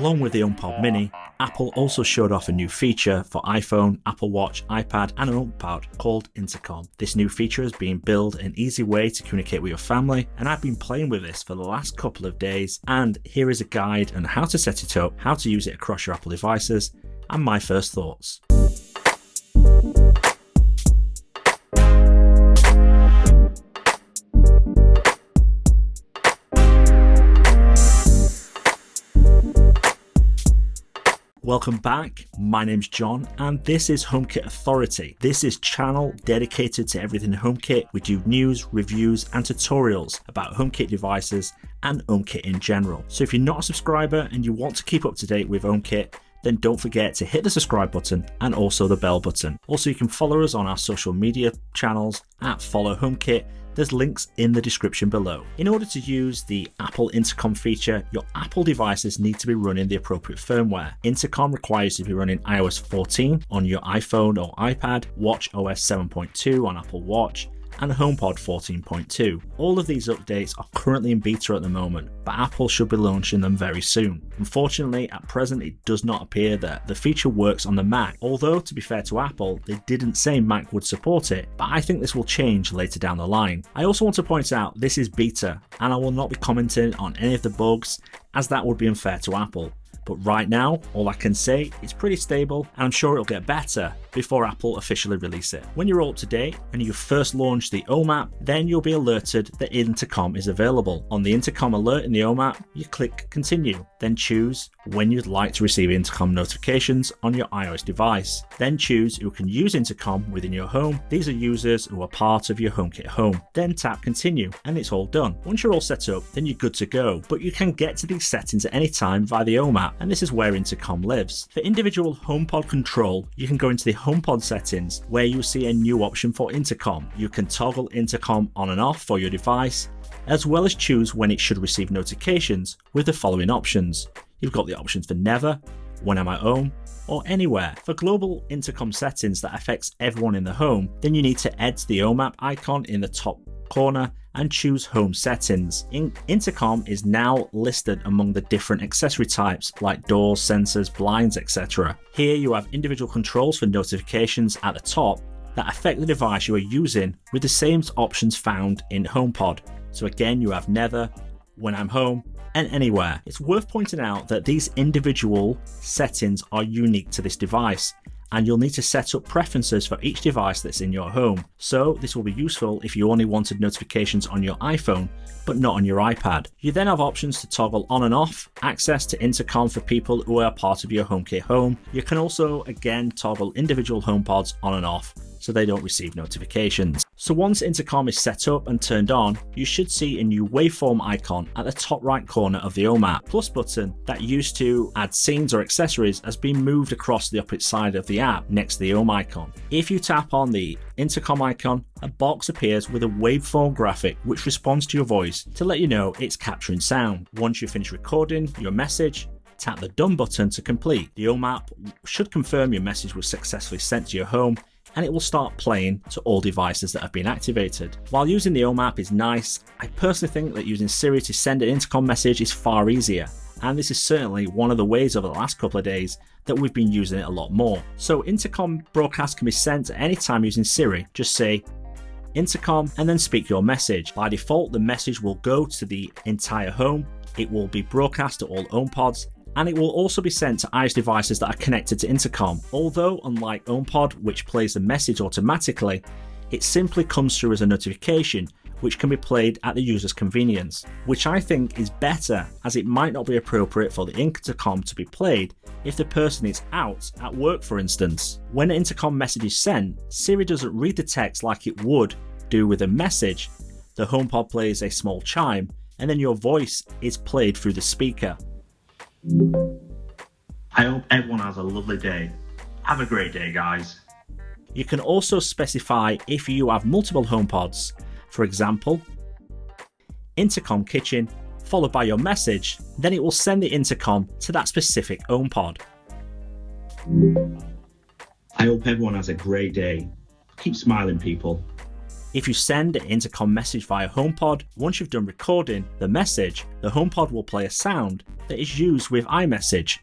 Along with the HomePod Mini, Apple also showed off a new feature for iPhone, Apple Watch, iPad and an HomePod called Intercom. This new feature has been built an easy way to communicate with your family, and I've been playing with this for the last couple of days, and here is a guide on how to set it up, how to use it across your Apple devices, and my first thoughts. Welcome back, my name's John and this is HomeKit Authority. This is channel dedicated to everything HomeKit. We do news, reviews and tutorials about HomeKit devices and HomeKit in general. So if you're not a subscriber and you want to keep up to date with HomeKit, then don't forget to hit the subscribe button and also the bell button. Also, you can follow us on our social media channels at Follow HomeKit. There's links in the description below. In order to use the Apple Intercom feature, your Apple devices need to be running the appropriate firmware. Intercom requires you to be running iOS 14 on your iPhone or iPad, watchOS 7.2 on Apple Watch, and HomePod 14.2. All of these updates are currently in beta at the moment, but Apple should be launching them very soon. Unfortunately, at present it does not appear that the feature works on the Mac, although to be fair to Apple, they didn't say Mac would support it, but I think this will change later down the line. I also want to point out this is beta, and I will not be commenting on any of the bugs, as that would be unfair to Apple. But right now, all I can say is pretty stable, and I'm sure it'll get better before Apple officially release it. When you're all up to date and you first launch the Home app, then you'll be alerted that Intercom is available. On the Intercom alert in the Home app, you click Continue, then choose when you'd like to receive Intercom notifications on your iOS device. Then choose who can use Intercom within your home. These are users who are part of your HomeKit home. Then tap Continue and it's all done. Once you're all set up, then you're good to go, but you can get to these settings at any time via the Home app, and this is where Intercom lives. For individual HomePod control, you can go into the HomePod settings where you'll see a new option for Intercom. You can toggle Intercom on and off for your device, as well as choose when it should receive notifications with the following options. You've got the options for never, when I'm at home, or anywhere. For global Intercom settings that affects everyone in the home, then you need to head to the Home app icon in the top corner and choose Home Settings. Intercom is now listed among the different accessory types like doors, sensors, blinds, etc. Here you have individual controls for notifications at the top that affect the device you are using with the same options found in HomePod. So again, you have never, when I'm home, and anywhere. It's worth pointing out that these individual settings are unique to this device, and you'll need to set up preferences for each device that's in your home. So this will be useful if you only wanted notifications on your iPhone, but not on your iPad. You then have options to toggle on and off, access to Intercom for people who are part of your HomeKit home. You can also, again, toggle individual HomePods on and off so they don't receive notifications. So once Intercom is set up and turned on, you should see a new waveform icon at the top right corner of the Home app. Plus button that used to add scenes or accessories has been moved across the opposite side of the app next to the Home icon. If you tap on the Intercom icon, a box appears with a waveform graphic which responds to your voice to let you know it's capturing sound. Once you finish recording your message, tap the Done button to complete. The Home app should confirm your message was successfully sent to your home, and it will start playing to all devices that have been activated. While using the Home app is nice, I personally think that using Siri to send an Intercom message is far easier, and this is certainly one of the ways over the last couple of days that we've been using it a lot more. So Intercom broadcast can be sent at any time using Siri. Just say Intercom and then speak your message. By default, the message will go to the entire home, it will be broadcast to all HomePods, and it will also be sent to iOS devices that are connected to Intercom. Although, unlike HomePod, which plays the message automatically, it simply comes through as a notification, which can be played at the user's convenience, which I think is better, as it might not be appropriate for the Intercom to be played if the person is out at work, for instance. When an Intercom message is sent, Siri doesn't read the text like it would do with a message. The HomePod plays a small chime, and then your voice is played through the speaker. I hope everyone has a lovely day. Have a great day, guys. You can also specify if you have multiple HomePods. For example, Intercom Kitchen, followed by your message, then it will send the Intercom to that specific HomePod. I hope everyone has a great day. Keep smiling, people. If you send an intercom message via HomePod, once you've done recording the message, the HomePod will play a sound that is used with iMessage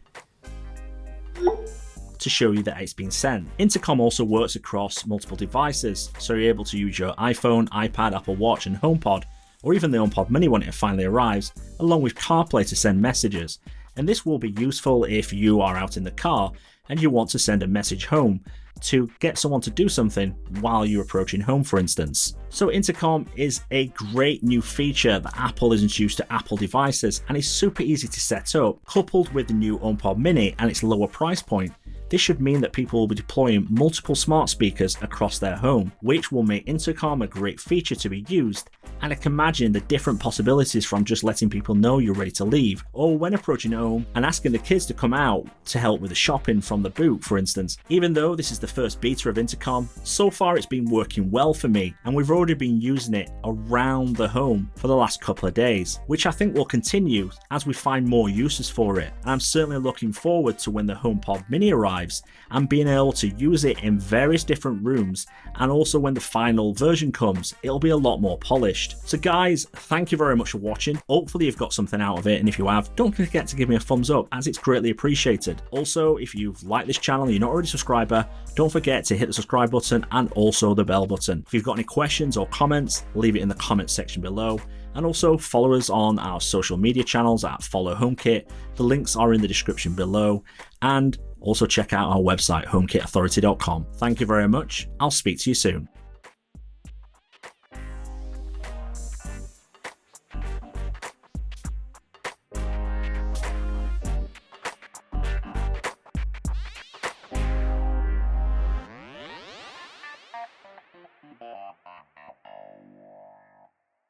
to show you that it's been sent. Intercom also works across multiple devices, so you're able to use your iPhone, iPad, Apple Watch and HomePod, or even the HomePod Mini when it finally arrives, along with CarPlay to send messages. And this will be useful if you are out in the car and you want to send a message home to get someone to do something while you're approaching home, for instance. So Intercom is a great new feature that Apple has introduced to Apple devices and is super easy to set up. Coupled with the new HomePod Mini and its lower price point, this should mean that people will be deploying multiple smart speakers across their home, which will make Intercom a great feature to be used. And I can imagine the different possibilities from just letting people know you're ready to leave, or when approaching home and asking the kids to come out to help with the shopping from the boot, for instance. Even though this is the first beta of Intercom, so far it's been working well for me, and we've already been using it around the home for the last couple of days, which I think will continue as we find more uses for it. And I'm certainly looking forward to when the HomePod Mini arrives and being able to use it in various different rooms, and also when the final version comes, it'll be a lot more polished. So guys, thank you very much for watching. Hopefully you've got something out of it, and if you have, don't forget to give me a thumbs up as it's greatly appreciated. Also, if you've liked this channel and you're not already a subscriber, don't forget to hit the subscribe button and also the bell button. If you've got any questions or comments, leave it in the comments section below. And also follow us on our social media channels at Follow HomeKit. The links are in the description below. And also check out our website, homekitauthority.com. Thank you very much. I'll speak to you soon.